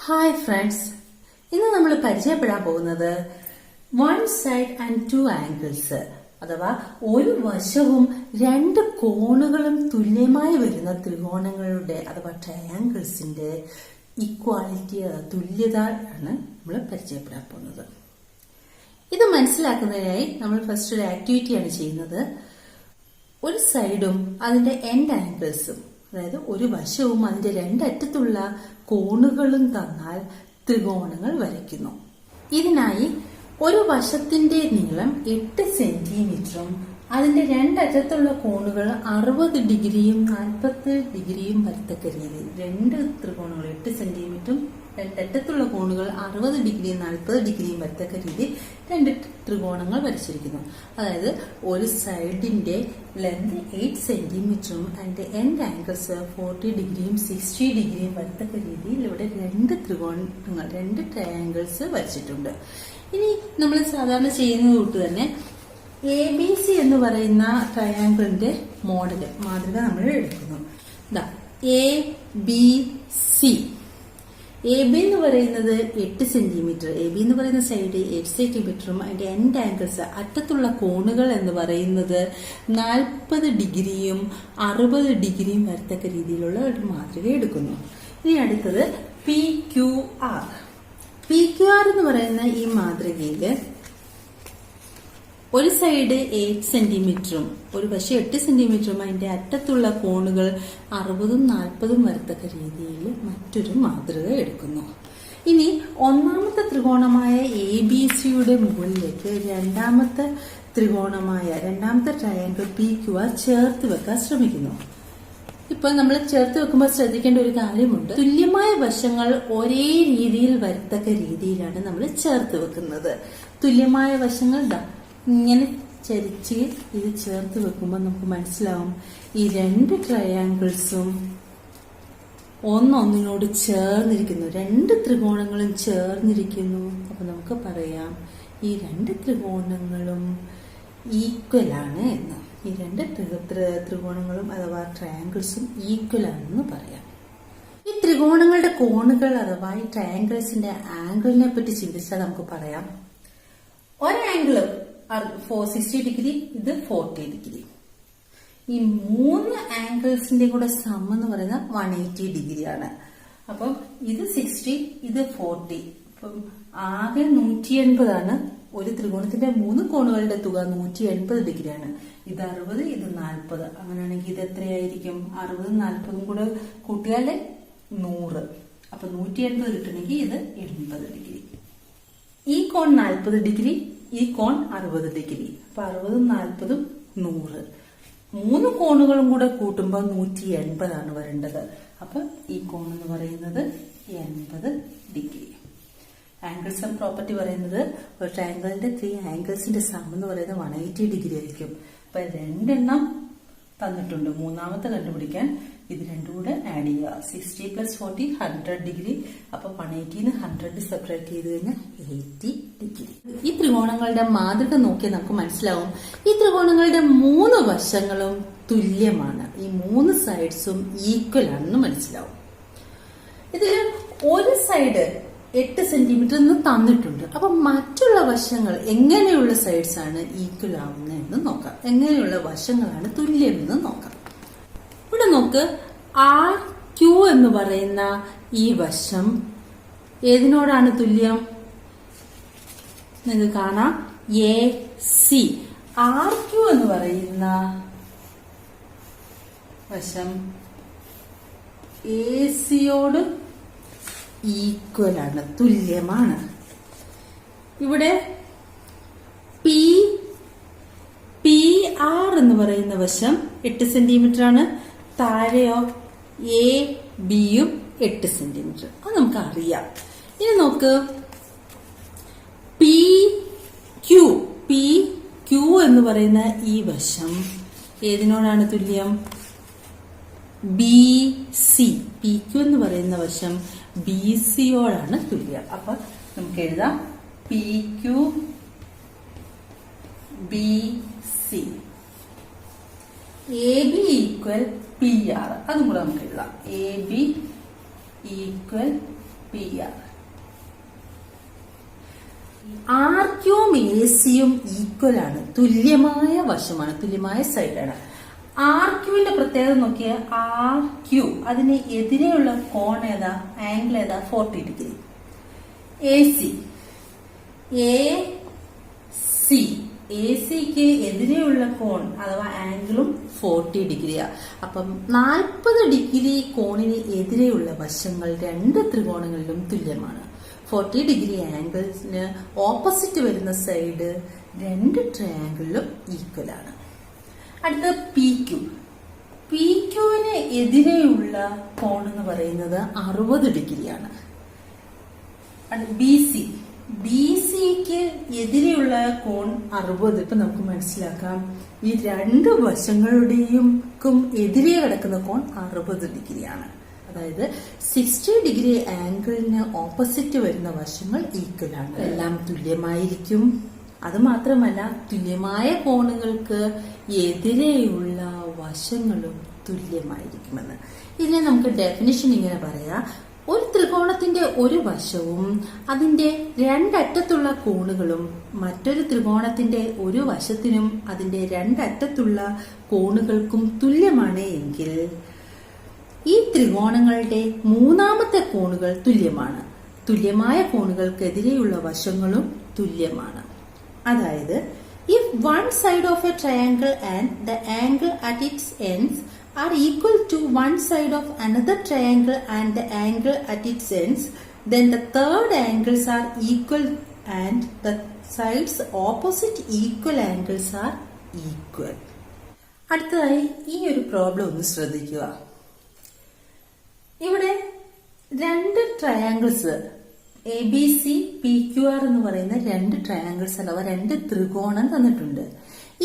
Hi friends, ഇന്ന് നമ്മൾ പരിചയപ്പെടാൻ പോകുന്നത് one side and two angles അഥവാ ഒരു വശവും രണ്ട് കോണുകളും തുല്യമായി വരുന്ന ത്രികോണങ്ങളുടെ അഥവാ ട്രയാങ്കിൾസിന്റെ ഇക്വാലിറ്റി തുല്യത ആണ് നമ്മൾ പരിചയപ്പെടാൻ പോകുന്നത്. ഇത് മനസ്സിലാക്കുന്നതിനായി നമ്മൾ ഫസ്റ്റ് ഒരു ആക്ടിവിറ്റിയാണ് ചെയ്യുന്നത്. ഒരു സൈഡും അതിന്റെ എൻഡ് ആംഗിൾസും, അതായത് ഒരു വശവും അതിന്റെ രണ്ടറ്റത്തുള്ള കോണുകളും തന്നാൽ ത്രികോണങ്ങൾ വരയ്ക്കുന്നു. ഇതിനായി ഒരു വശത്തിന്റെ നീളം 8 സെന്റിമീറ്ററും അതിന്റെ രണ്ടറ്റത്തുള്ള കോണുകൾ 60 ഡിഗ്രിയും 40 ഡിഗ്രിയും വരത്തക്ക രീതിയിൽ രണ്ട് ത്രികോണങ്ങൾ 8 സെന്റിമീറ്ററും രണ്ടറ്റത്തുള്ള കോണുകൾ 60 ഡിഗ്രിയും 40 ഡിഗ്രിയും വരത്തക്ക രീതിയിൽ രണ്ട് ത്രികോണങ്ങൾ വരച്ചിരിക്കുന്നു. അതായത് ഒരു സൈഡിന്റെ ലെന്ത് 8 സെന്റിമീറ്ററും അതിന്റെ എൻഡ് ആംഗിൾസ് 40 ഡിഗ്രിയും 60 ഡിഗ്രിയും വരത്തക്ക രീതിയിൽ ഇവിടെ രണ്ട് ത്രികോണങ്ങൾ, രണ്ട് ട്രയാങ്കിൾസ് വരച്ചിട്ടുണ്ട്. ഇനി നമ്മൾ സാധാരണ ചെയ്യുന്നത് തൊട്ട് തന്നെ ABC എന്ന് പറയുന്ന ട്രയാങ്കിളിന്റെ മാതൃക നമ്മൾ എടുക്കുന്നു. ABC AB എന്ന് പറയുന്നത് 8 സെന്റിമീറ്റർ, AB എന്ന് പറയുന്ന സൈഡ് 8 സെന്റിമീറ്ററും അതിന്റെ എൻഡ് ആംഗിൾസ് അറ്റത്തുള്ള കോണുകൾ എന്ന് പറയുന്നത് 40 ഡിഗ്രിയും 60 ഡിഗ്രിയും വരത്തക്ക രീതിയിലുള്ള ഒരു മാതൃക എടുക്കുന്നു. ഇനി അടുത്തത് PQR. PQR എന്ന് പറയുന്ന ഈ മാതൃകയില് ഒരു സൈഡ് 8 സെന്റിമീറ്ററും ഒരു വശം 8 സെന്റിമീറ്ററും അതിന്റെ അറ്റത്തുള്ള കോണുകൾ 60ഉം 40ഉം വരത്തക്ക രീതിയിൽ മറ്റൊരു മാതൃക എടുക്കുന്നു. ഇനി ഒന്നാമത്തെ ത്രികോണമായ ABCയുടെ മുകളിലേക്ക് രണ്ടാമത്തെ ട്രയാങ്കിൾ PQR ചേർത്ത് വെക്കാൻ ശ്രമിക്കുന്നു. ഇപ്പൊ നമ്മൾ ചേർത്ത് വെക്കുമ്പോൾ ശ്രദ്ധിക്കേണ്ട ഒരു കാര്യമുണ്ട്. തുല്യമായ വശങ്ങൾ ഒരേ രീതിയിൽ വരത്തക്ക രീതിയിലാണ് നമ്മൾ ചേർത്ത് വെക്കുന്നത്. തുല്യമായ വശങ്ങൾ ഇങ്ങനെ ചരിച്ച് ഇത് ചേർത്ത് വെക്കുമ്പോൾ നമുക്ക് മനസ്സിലാവും ഈ രണ്ട് ട്രയാങ്കിൾസും ഒന്നൊന്നിനോട് ചേർന്നിരിക്കുന്നു, രണ്ട് ത്രികോണങ്ങളും ചേർന്നിരിക്കുന്നു. അപ്പൊ നമുക്ക് പറയാം ഈ രണ്ട് ത്രികോണങ്ങളും ഈക്വൽ ആണ് എന്ന്. ഈ രണ്ട് ത്രികോണങ്ങളും അഥവാ ട്രയാങ്കിൾസും ഈക്വൽ ആണെന്ന് പറയാം. ഈ ത്രികോണങ്ങളുടെ കോണുകൾ അഥവാ ഈ ട്രയാങ്കിൾസിന്റെ ആംഗിളിനെ പറ്റി ചിന്തിച്ചാൽ നമുക്ക് പറയാം, ഒരാംഗിള് 60 ഡിഗ്രി, ഇത് 40 ഡിഗ്രി. ഈ മൂന്ന് ആംഗിൾസിന്റെ കൂടെ സം എന്ന് പറയുന്നത് 180 ഡിഗ്രിയാണ്. അപ്പം ഇത് 60, ഇത് 40. അപ്പം ആകെ 180 ആണ്. ഒരു ത്രികോണത്തിന്റെ മൂന്ന് കോണുകളുടെ തുക 180 ഡിഗ്രിയാണ്. ഇത് 60, ഇത് 40. അങ്ങനെയാണെങ്കിൽ ഇത് എത്രയായിരിക്കും? 60ഉം 40ഉം കൂടെ കൂട്ടിയാൽ 100. അപ്പൊ 180 കിട്ടണമെങ്കിൽ ഇത് 80 ഡിഗ്രി. ഈ കോൺ 40 ഡിഗ്രി, ഈ കോൺ 60 ഡിഗ്രി. അപ്പൊ 60ഉം 40ഉം 100. മൂന്ന് കോണുകളും കൂടെ കൂട്ടുമ്പോൾ 180 ആണ് വരേണ്ടത്. അപ്പൊ ഈ കോൺ എന്ന് പറയുന്നത് 80 ഡിഗ്രി. ആംഗിൾ സം പ്രോപ്പർട്ടി പറയുന്നത് ഒരു ട്രയാങ്കിളിന്റെ 3 ആംഗിൾസിന്റെ സം എന്ന് പറയുന്നത് 180 ഡിഗ്രി ആയിരിക്കും. അപ്പൊ രണ്ടെണ്ണം തന്നിട്ടുണ്ട്. മൂന്നാമത്തെ കണ്ടുപിടിക്കാൻ ഇത് രണ്ടും കൂടെ ആഡ് ചെയ്യുക. 60 + 40 100 ഡിഗ്രി. അപ്പൊ 180 100 സെപ്പറേറ്റ് ചെയ്ത് കഴിഞ്ഞാൽ 80 ഡിഗ്രി. ഈ ത്രികോണങ്ങളുടെ മാതൃക നോക്കിയാൽ നമുക്ക് മനസ്സിലാവും ഈ ത്രികോണങ്ങളുടെ മൂന്ന് വശങ്ങളും തുല്യമാണ്. ഈ മൂന്ന് സൈഡ്സും ഈക്വൽ ആണെന്ന് മനസ്സിലാവും. ഇതിൽ ഒരു സൈഡ് 8 സെന്റിമീറ്റർ എന്ന് തന്നിട്ടുണ്ട്. അപ്പൊ മറ്റുള്ള വശങ്ങൾ എങ്ങനെയുള്ള സൈഡ്സ് ആണ് ഈക്വൽ ആവുന്നതെന്ന് നോക്കാം. എങ്ങനെയുള്ള വശങ്ങളാണ് തുല്യമെന്ന് നോക്കാം. ഇവിടെ നോക്ക്, RQ എന്ന് പറയുന്ന ഈ വശം ഏതിനോടാണ് തുല്യം? നിങ്ങൾക്ക് കാണാം AC. RQ എന്ന് പറയുന്ന വശം ACയോട് ഈക്വൽ ആണ്, തുല്യമാണ്. ഇവിടെ PR എന്ന് പറയുന്ന വശം 8 സെന്റിമീറ്റർ ആണ്. താഴെയോ ABയും 8 സെന്റിമീറ്റർ. അത് നമുക്ക് അറിയാം. ഇനി നോക്ക്, PQ എന്ന് പറയുന്ന ഈ വശം ഏതിനോടാണ് തുല്യം? BC. PQ എന്ന് പറയുന്ന വശം BCയോടാണ് തുല്യം. അപ്പൊ നമുക്ക് എഴുതാം PQ BC. AB = PR. അതും കൂടെ നമുക്ക് എഴുതാം. AB = PR. ആർക്യൂവും എസിയും ഈക്വൽ ആണ്, തുല്യമായ വശമാണ്, തുല്യമായ സൈഡാണ്. ആർക്യൂവിന്റെ പ്രത്യേകത നോക്കിയ ആർക്യൂ അതിന് എതിരെയുള്ള കോൺ ഏതാ, ആംഗിൾ ഏതാ, 40 ഡിഗ്രി. എസിക്ക് എതിരെയുള്ള കോൺ അഥവാ ആംഗിളും 40 ഡിഗ്രിയാ. അപ്പം 40 ഡിഗ്രി കോണിന് എതിരെയുള്ള വശങ്ങൾ രണ്ട് ത്രികോണങ്ങളിലും തുല്യമാണ്. 40 ഡിഗ്രി ആംഗിളിന് ഓപ്പോസിറ്റ് വരുന്ന സൈഡ് രണ്ട് ട്രയാങ്കിളിലും ഈക്വൽ ആണ്. അടുത്ത PQവിന് എതിരെയുള്ള കോൺ എന്ന് പറയുന്നത് 60 ഡിഗ്രിയാണ്. BCക്ക് എതിരെയുള്ള കോൺ 60. ഇപ്പൊ നമുക്ക് മനസ്സിലാക്കാം ഈ രണ്ട് വശങ്ങളുടെയും എതിരെ കിടക്കുന്ന കോൺ 60 ഡിഗ്രിയാണ്. അതായത് 60 ഡിഗ്രി ആംഗിളിന് ഓപ്പോസിറ്റ് വരുന്ന വശങ്ങൾ ഈക്വൽ ആണ്, എല്ലാം തുല്യമായിരിക്കും. അത് മാത്രമല്ല തുല്യമായ കോണുകൾക്ക് എതിരെയുള്ള വശങ്ങളും തുല്യമായിരിക്കുമെന്ന്. ഇതിനെ നമുക്ക് ഡെഫിനിഷൻ ഇങ്ങനെ പറയാം: ഒരു ത്രികോണത്തിന്റെ ഒരു വശവും അതിന്റെ രണ്ടറ്റത്തുള്ള കോണുകളും മറ്റൊരു ത്രികോണത്തിന്റെ ഒരു വശത്തിനും അതിന്റെ രണ്ടറ്റത്തുള്ള കോണുകൾക്കും തുല്യമാണ് എങ്കിൽ ഈ ത്രികോണങ്ങളുടെ മൂന്നാമത്തെ കോണുകൾ തുല്യമാണ്. തുല്യമായ കോണുകൾക്കെതിരെയുള്ള വശങ്ങളും തുല്യമാണ്. അതായത് if one side of a triangle and the angle at its ends are equal to one side of another triangle and the angle at its ends, then the third angles are equal and the sides opposite equal angles are equal. അടുത്തതായി ഈ ഒരു problem ഒന്ന് ശ്രദ്ധിക്കുക. ഇവിടെ രണ്ട് triangles ABC PQR എന്ന് പറയുന്ന രണ്ട് ട്രയാങ്കിൾസ് അഥവാ രണ്ട് ത്രികോണം തന്നിട്ടുണ്ട്.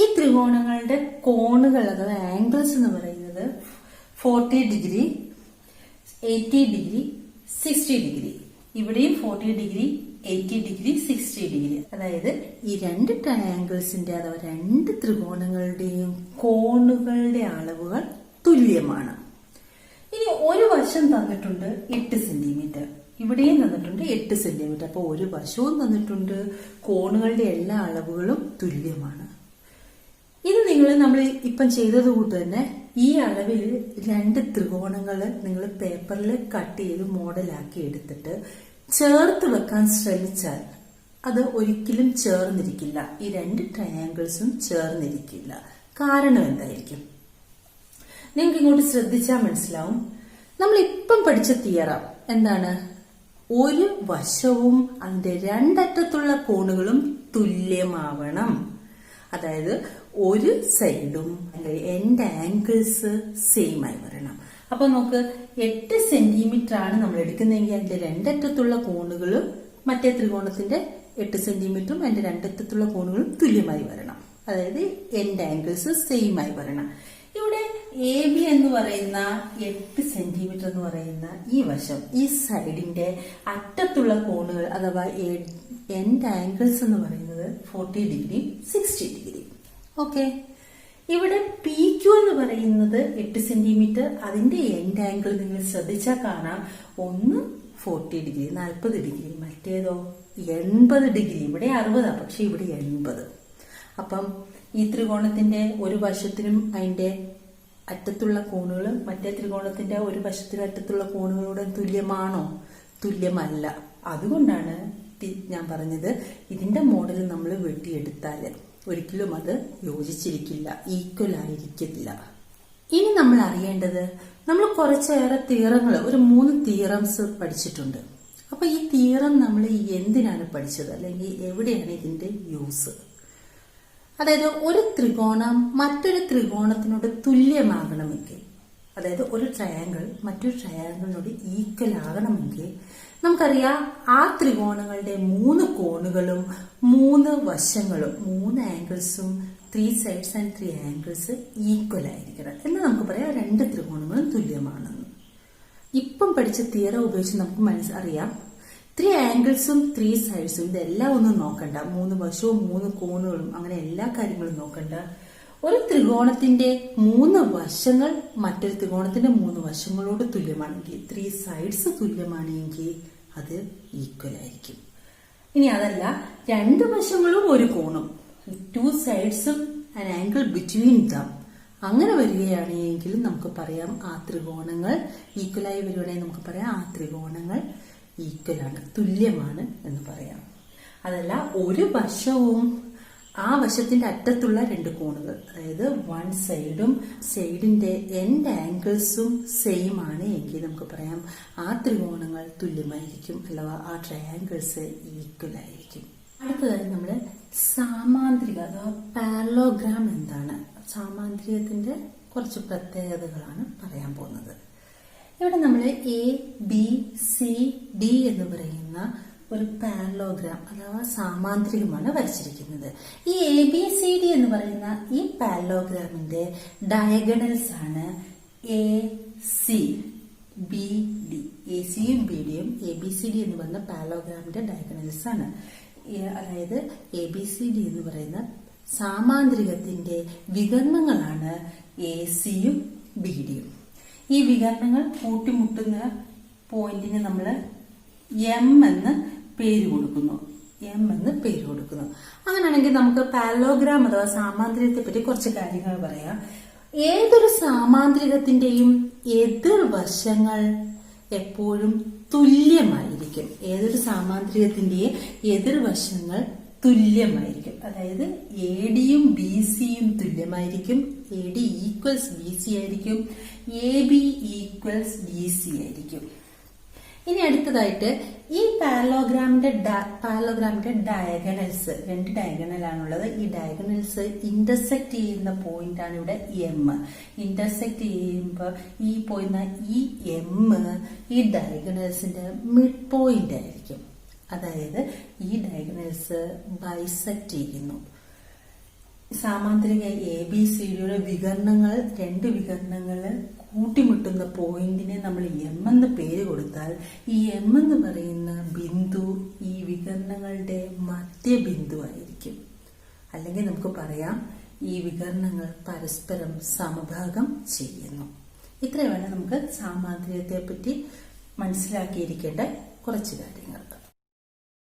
ഈ ത്രികോണങ്ങളുടെ കോണുകൾ അഥവാ ആംഗിൾസ് എന്ന് പറയുന്നത് 40 ഡിഗ്രി, 80 ഡിഗ്രി, 60 ഡിഗ്രി. ഇവിടെയും 40 ഡിഗ്രി, 80 ഡിഗ്രി, 60 ഡിഗ്രി. അതായത് ഈ രണ്ട് ട്രയാങ്കിൾസിന്റെ അഥവാ രണ്ട് ത്രികോണങ്ങളുടെയും കോണുകളുടെ അളവുകൾ തുല്യമാണ്. ഇനി ഒരു വശം തന്നിട്ടുണ്ട് 8 സെന്റിമീറ്റർ, ഇവിടെയും തന്നിട്ടുണ്ട് 8 സെന്റിമീറ്റർ. അപ്പൊ ഒരു വശവും തന്നിട്ടുണ്ട്, കോണുകളുടെ എല്ലാ അളവുകളും തുല്യമാണ്. ഇത് നമ്മൾ ഇപ്പം ചെയ്തത് കൂട്ട് തന്നെ ഈ അളവിൽ രണ്ട് ത്രികോണങ്ങൾ നിങ്ങൾ പേപ്പറിൽ കട്ട് ചെയ്ത് മോഡലാക്കി എടുത്തിട്ട് ചേർത്ത് വെക്കാൻ ശ്രമിച്ചാൽ അത് ഒരിക്കലും ചേർന്നിരിക്കില്ല. ഈ രണ്ട് ട്രയാങ്കിൾസും ചേർന്നിരിക്കില്ല. കാരണം എന്തായിരിക്കും? നിങ്ങൾക്ക് ഇങ്ങോട്ട് ശ്രദ്ധിച്ചാൽ മനസ്സിലാവും. നമ്മൾ ഇപ്പം പഠിച്ച തിയറം എന്താണ്? ഒരു വശവും അതിന്റെ രണ്ടറ്റത്തുള്ള കോണുകളും തുല്യമാവണം. അതായത് ഒരു സൈഡും എൻഡ് ആംഗിൾസ് സെയിം ആയി വരണം. അപ്പൊ നമുക്ക് 8 സെന്റിമീറ്റർ ആണ് നമ്മൾ എടുക്കുന്നതെങ്കിൽ അതിന്റെ രണ്ടറ്റത്തുള്ള കോണുകളും മറ്റേ ത്രികോണത്തിന്റെ 8 സെന്റിമീറ്ററും അതിന്റെ രണ്ടറ്റത്തുള്ള കോണുകളും തുല്യമായി വരണം. അതായത് എൻഡ് ആംഗിൾസ് സെയിം ആയി വരണം. ഇവിടെ AB എന്ന് പറയുന്ന 8 സെന്റിമീറ്റർ എന്ന് പറയുന്ന ഈ വശം, ഈ സൈഡിന്റെ അറ്റത്തുള്ള കോണുകൾ അഥവാ എൻഡ് ആംഗിൾസ് എന്ന് പറയുന്നത് 40 ഡിഗ്രി, 60 ഡിഗ്രി. ഓക്കെ, ഇവിടെ PQ എന്ന് പറയുന്നത് 8 സെന്റിമീറ്റർ, അതിന്റെ എൻഡ് ആംഗിൾ നിങ്ങൾ ശ്രദ്ധിച്ചാൽ കാണാം. ഒന്ന് 40 ഡിഗ്രി, 40 ഡിഗ്രി, മറ്റേതോ 80 ഡിഗ്രി. ഇവിടെ 60, പക്ഷെ ഇവിടെ 80. അപ്പം ഈ ത്രികോണത്തിന്റെ ഒരു വശത്തിനും അതിന്റെ അറ്റത്തുള്ള കോണുകൾ മറ്റേ ത്രികോണത്തിന്റെ ഒരു വശത്തിനും അറ്റത്തുള്ള കോണുകളോട് തുല്യമാണോ? തുല്യമല്ല. അതുകൊണ്ടാണ് ഞാൻ പറഞ്ഞത് ഇതിന്റെ മോഡൽ നമ്മൾ വെട്ടിയെടുത്താൽ ഒരിക്കലും അത് യോജിച്ചിരിക്കില്ല, ഈക്വൽ ആയിരിക്കില്ല. ഇനി നമ്മൾ അറിയേണ്ടത്, നമ്മൾ കുറച്ചേറെ തിയറങ്ങൾ, ഒരു 3 തിയറംസ് പഠിച്ചിട്ടുണ്ട്. അപ്പൊ ഈ തിയറം നമ്മൾ എന്തിനാണ് പഠിച്ചത്, അല്ലെങ്കിൽ എവിടെയാണ് ഇതിന്റെ യൂസ്? അതായത് ഒരു ത്രികോണം മറ്റൊരു ത്രികോണത്തിനോട് തുല്യമാകണമെങ്കിൽ, അതായത് ഒരു ട്രയാങ്കിൾ മറ്റൊരു ട്രയാങ്കിളിനോട് ഈക്വൽ ആകണമെങ്കിൽ നമുക്കറിയാം ആ ത്രികോണങ്ങളുടെ 3 കോണുകളും 3 വശങ്ങളും 3 ആംഗിൾസും 3 സൈഡ്സ് ആൻഡ് 3 ആംഗിൾസ് ഈക്വൽ ആയിരിക്കണം. എന്നാൽ നമുക്ക് പറയാം 2 ത്രികോണങ്ങളും തുല്യമാണെന്ന്. ഇപ്പം പഠിച്ച തിയറം ഉപയോഗിച്ച് നമുക്ക് അറിയാം 3 ആംഗിൾസും 3 സൈഡ്സും ഇതെല്ലാം ഒന്നും നോക്കണ്ട, 3 വശവും 3 കോണുകളും അങ്ങനെ എല്ലാ കാര്യങ്ങളും നോക്കണ്ട. ഒരു ത്രികോണത്തിന്റെ 3 വശങ്ങൾ മറ്റൊരു ത്രികോണത്തിന്റെ 3 വശങ്ങളോട് തുല്യമാണെങ്കിൽ, 3 സൈഡ്സ് തുല്യമാണെങ്കിൽ അത് ഈക്വൽ ആയിരിക്കും. ഇനി അതല്ല, രണ്ട് വശങ്ങളും ഒരു കോണും, 2 സൈഡ്സും ആൻ ആംഗിൾ ബിറ്റ്വീൻ ദം, അങ്ങനെ വരികയാണെങ്കിൽ നമുക്ക് പറയാം ആ ത്രികോണങ്ങൾ ഈക്വലായി വരികയാണെങ്കിൽ നമുക്ക് പറയാം ആ ത്രികോണങ്ങൾ ഈക്വലാണ്, തുല്യമാണ് എന്ന് പറയാം. അതല്ല, ഒരു വശവും ആ വശത്തിന്റെ അറ്റത്തുള്ള രണ്ട് കോണുകൾ, അതായത് വൺ സൈഡും സൈഡിന്റെ എൻഡ് ആംഗിൾസും സെയിം ആണ് എങ്കിൽ നമുക്ക് പറയാം ആ ത്രികോണങ്ങൾ തുല്യമായിരിക്കും, അഥവാ ആ ട്രയാംഗിൾസ് ഈക്വൽ ആയിരിക്കും. അടുത്തതായി നമ്മൾ സാമാന്ത്രിക അഥവാ പാരലോഗ്രാം എന്താണ്, സാമാന്ത്രികത്തിന്റെ കുറച്ച് പ്രത്യേകതകളാണ് പറയാൻ പോകുന്നത്. ഇവിടെ നമ്മൾ ABCD എന്ന് പറയുന്ന ഒരു പാരലോഗ്രാം അഥവാ സാമാന്ത്രികമാണ് വരച്ചിരിക്കുന്നത്. ഈ ABCD എന്ന് പറയുന്ന ഈ പാരലോഗ്രാമിന്റെ ഡയഗണൽസ് ആണ് ACBD. ACയും BDയും ABCD എന്ന് പറയുന്ന പാരലോഗ്രാമിന്റെ ഡയഗണൽസ് ആണ്. അതായത് ABCD എന്ന് പറയുന്ന സാമാന്ത്രികത്തിന്റെ വികർണങ്ങളാണ് ACയും BDയും. ഈ വികർണങ്ങൾ കൂട്ടിമുട്ടുന്ന പോയിന്റിന് നമ്മൾ M എന്ന് പേര് കൊടുക്കുന്നു. അങ്ങനെയാണെങ്കിൽ നമുക്ക് പാരലോഗ്രാം അഥവാ സാമാന്ത്രികത്തെ പറ്റി കുറച്ച് കാര്യങ്ങൾ പറയാം. ഏതൊരു സാമാന്ത്രികത്തിന്റെയും എതിർവശങ്ങൾ എപ്പോഴും തുല്യമായിരിക്കും. ഏതൊരു സാമാന്ത്രികത്തിന്റെയും എതിർവശങ്ങൾ തുല്യമായിരിക്കും. അതായത് ADയും BCയും തുല്യമായിരിക്കും. AD ഈക്വൽസ് BC ആയിരിക്കും. AB ഈക്വൽസ് BC ആയിരിക്കും. ഇനി അടുത്തതായിട്ട് ഈ പാരലോഗ്രാമിന്റെ ഡയഗണൽസ്, രണ്ട് ഡയഗണലാണുള്ളത്. ഈ ഡയഗണൽസ് ഇന്റർസെക്ട് ചെയ്യുന്ന പോയിന്റ് ആണ് ഇവിടെ M. ഇന്റർസെക്ട് ചെയ്യുമ്പോൾ ഈ പോയിന്റ് ഈ M ഈ ഡയഗണൽസിന്റെ മിഡ് പോയിന്റ് ആയിരിക്കും. അതായത് ഈ ഡയഗണൽസ് ബൈസെക്ട് ചെയ്യുന്നു. സാമാന്ത്രിക ABCDയുടെ വികർണങ്ങൾ, രണ്ട് വികർണങ്ങൾ കൂട്ടിമുട്ടുന്ന പോയിന്റിനെ നമ്മൾ M എന്ന് പേര് കൊടുത്താൽ ഈ M എന്ന് പറയുന്ന ബിന്ദു ഈ വികർണങ്ങളുടെ മധ്യബിന്ദു ആയിരിക്കും. അല്ലെങ്കിൽ നമുക്ക് പറയാം ഈ വികർണങ്ങൾ പരസ്പരം സമഭാഗം ചെയ്യുന്നു. ഇത്രയുമാണ് നമുക്ക് സാമാന്ത്രികത്തെ പറ്റി മനസ്സിലാക്കിയിരിക്കേണ്ട കുറച്ച് കാര്യങ്ങൾ.